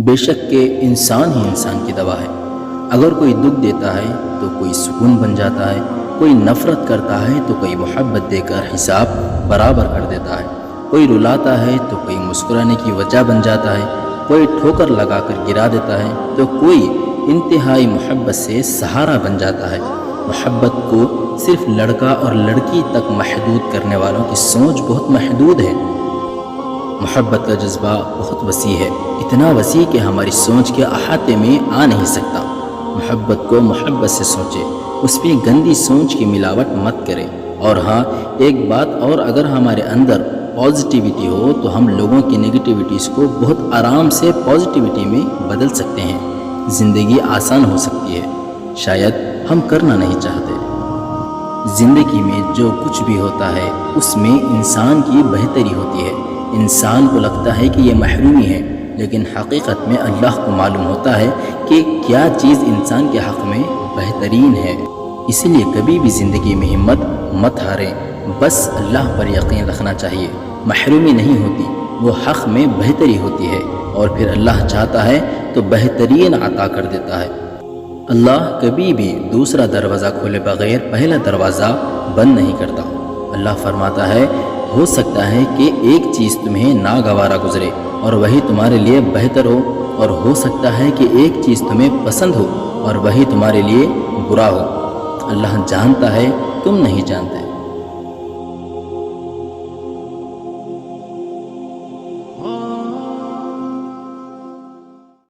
بے شک کہ انسان ہی انسان کی دوا ہے۔ اگر کوئی دکھ دیتا ہے تو کوئی سکون بن جاتا ہے، کوئی نفرت کرتا ہے تو کوئی محبت دے کر حساب برابر کر دیتا ہے، کوئی رلاتا ہے تو کوئی مسکرانے کی وجہ بن جاتا ہے، کوئی ٹھوکر لگا کر گرا دیتا ہے تو کوئی انتہائی محبت سے سہارا بن جاتا ہے۔ محبت کو صرف لڑکا اور لڑکی تک محدود کرنے والوں کی سوچ بہت محدود ہے۔ محبت کا جذبہ بہت وسیع ہے، اتنا وسیع کہ ہماری سوچ کے احاطے میں آ نہیں سکتا۔ محبت کو محبت سے سوچے، اس میں گندی سوچ کی ملاوٹ مت کرے۔ اور ہاں ایک بات اور، اگر ہمارے اندر پازیٹیوٹی ہو تو ہم لوگوں کی نگیٹیوٹیز کو بہت آرام سے پازیٹیوٹی میں بدل سکتے ہیں۔ زندگی آسان ہو سکتی ہے، شاید ہم کرنا نہیں چاہتے۔ زندگی میں جو کچھ بھی ہوتا ہے اس میں انسان کی بہتری ہوتی ہے۔ انسان کو لگتا ہے کہ یہ محرومی ہے، لیکن حقیقت میں اللہ کو معلوم ہوتا ہے کہ کیا چیز انسان کے حق میں بہترین ہے۔ اس لیے کبھی بھی زندگی میں ہمت مت ہاریں، بس اللہ پر یقین رکھنا چاہیے۔ محرومی نہیں ہوتی، وہ حق میں بہتری ہوتی ہے، اور پھر اللہ چاہتا ہے تو بہترین عطا کر دیتا ہے۔ اللہ کبھی بھی دوسرا دروازہ کھولے بغیر پہلا دروازہ بند نہیں کرتا۔ اللہ فرماتا ہے، ہو سکتا ہے کہ ایک چیز تمہیں ناگوارا گزرے اور وہی تمہارے لیے بہتر ہو، اور ہو سکتا ہے کہ ایک چیز تمہیں پسند ہو اور وہی تمہارے لیے برا ہو۔ اللہ جانتا ہے، تم نہیں جانتے۔